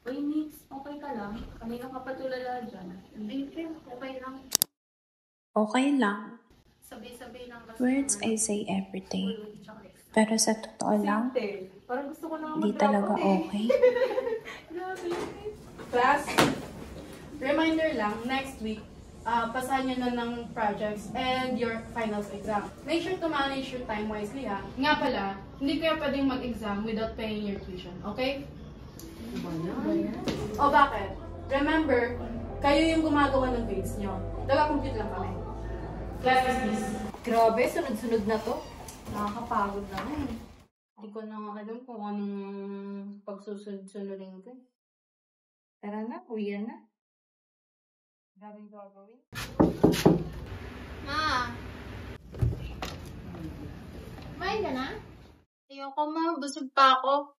Uy, Nix, okay ka lang? Kanina ka pa tulala dyan. Ay, friend, okay lang. Okay lang. Sabay-sabay lang kasi Words I say every day. Pero sa totoo lang, Parang gusto ko na di talaga okay. Class, reminder lang, next week, pasahan nyo na ng projects and your finals exam. Make sure to manage your time wisely, ha? Nga pala, hindi kayo pwedeng mag-exam without paying your tuition, okay? O bakit? Remember, kayo yung gumagawa ng grades nyo. Taga-compute lang kami. Class dismissed. Grabe, sunod-sunod na to. Nakakapagod na eh. Hindi ko na alam kung anong pagsusunod-sunodin ko. Tara na, uwi na. Daming gagawin. Ma! Kumain ka na? Ayoko ma, busog pa ako.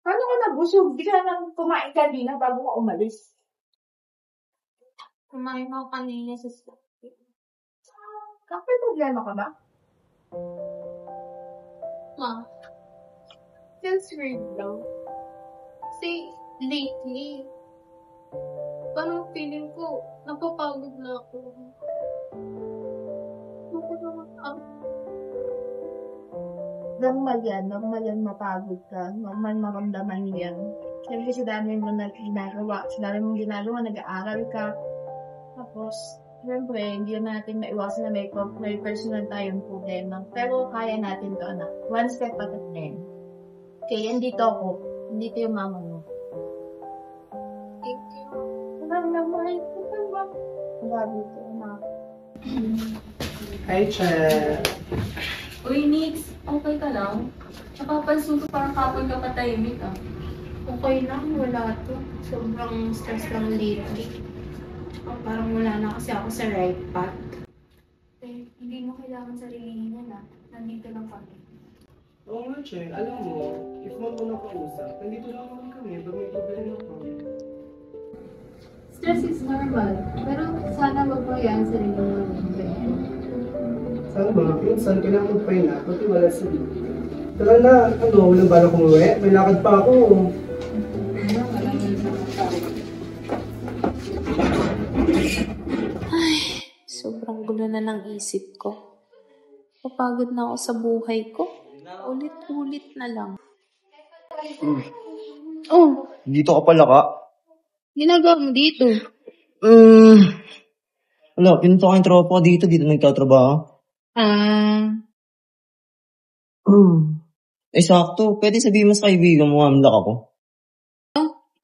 Paano ka nabusog? Di ka nang kumain kanina bago ka umalis. Kumain ako kanina sa May problema ka ba? Ma. Feels weird daw. Kasi lately, parang feeling ko, napapagod na ako. Normal yan mapagod ka. Normal maramdaman yan. Siyempre sa dami mo na ginagawa, nag-aaral ka. Tapos, siyempre, hindi natin maiwasan na may personal tayong problema. Pero kaya natin to, anak. One step at a time. Okay, andito ako. Andito yung mama mo. Thank you. Walang naman. Grabe ito, anak. Hi, Che. Uy, Nix, okay ka lang? Tsaka pansin ko parang kapon ka patahimik ah. Okay lang, wala to. Sobrang stress lang lately. Parang wala na kasi ako sa right path. Eh, hindi mo kailangan sarilihin yan ah. Nandito lang kami. Oo nga, Che. Alam mo, if mo na kausap, nandito lang naman kami. Pag may problema ko. Stress is normal, pero sana wag mo yan sarili mo. Sana ba, pinsan ka lang magpahinga, pati wala sa dito. Tara na, walang bala kong uwi. May lakad pa ako. Sobrang gulo na ng isip ko. Papagod na ako sa buhay ko. Ulit-ulit na lang. Oh, Dito ka pala ka? ginagawa mo dito. Wala, pinunta ko yung tropa ko dito nagtatrabaho. Sakto. Pwede sabihin mo sa kaibigan mo, hamlak ako.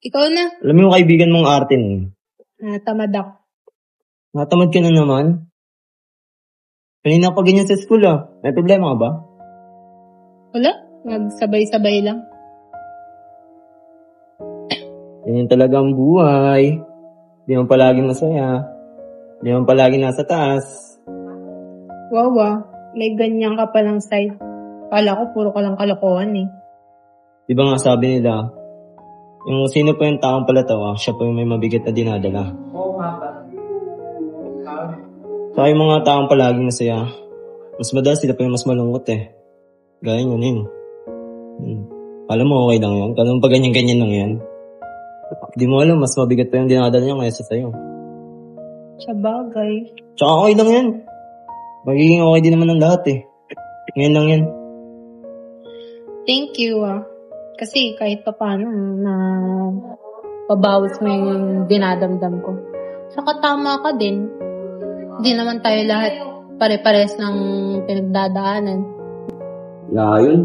Ikaw na. Alam mo yung kaibigan mong Artin eh. Tamad ako. Natamad ka na naman. Kanina pa ganyan sa school May problema ka ba? Wala, nagsabay-sabay lang. Ganyan talaga ang buhay. Di man palaging masaya. Di man palaging nasa taas. Wow, may ganyan ka palang side. Kala ko puro ka lang kalokohan eh. Di ba nga sabi nila, yung sino pa yung taong palatawa, siya pa yung may mabigat na dinadala. Oo nga ba? Saka yung mga taong palaging masaya, mas madalas sila pa yung mas malungkot eh. Gaya yun yun. Alam mo, okay lang yun. Kala mo pa ganyan-ganyan lang yan. Di mo alam, mas mabigat pa yung dinadala niya kaysa sa'yo. Sa bagay. Tsaka okay lang yan. Magiging okay din naman ang lahat eh. Ngayon lang yan. Thank you Kasi kahit pa paano na pabawas mo yung dinadamdam ko. Saka tama ka din. Hindi naman tayo lahat pare-pares ng pinagdadaanan. Yun.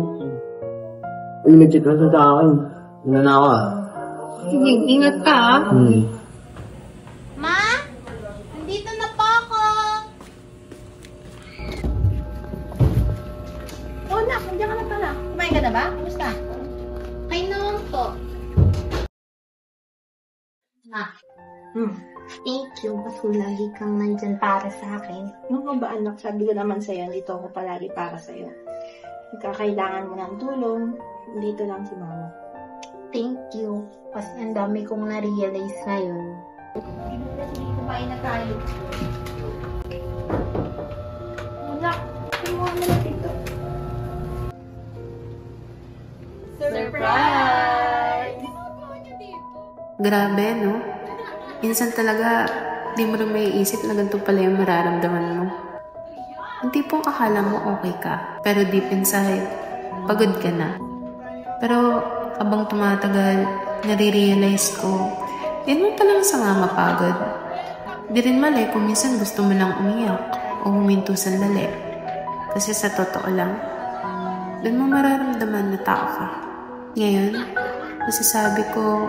Ay, nag-check na sa akin. Ano na ako Ingat ka Ma? Nandito na po ako! Oh, anak, nandiyan ka na pala. Kumain ka na ba? Kumusta? Ay naman po. Thank you. Kasi lagi kang nandyan para sa akin. Ano ba anak, sabi ko naman sa'yo, dito ako palagi para sa'yo. Kailangan mo ng tulong, dito lang si mama. Thank you. Kasi ang dami kong na-realize ngayon. Kumain na tayo. Anak, kumuha mo na dito. Surprise! Ginagawa niya dito. Grabe, no? Minsan talaga, di mo rin maiisip na ganito pala yung mararamdaman mo. Yung tipong akala mo okay ka, pero deep inside, pagod ka na. Pero habang tumatagal, nare-realize ko, di mo palang sama mapagod. Di rin mali kung minsan gusto mo lang umiyak o huminto sandali. Kasi sa totoo lang, doon mo mararamdaman na tao ka. Ngayon, masasabi ko,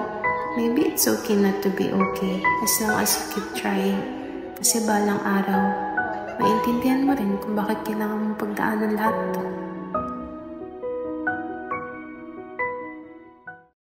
maybe it's okay not to be okay as long as you keep trying. Kasi balang araw, maintindihan mo rin kung bakit kailangan mong pagdaanan lahat to.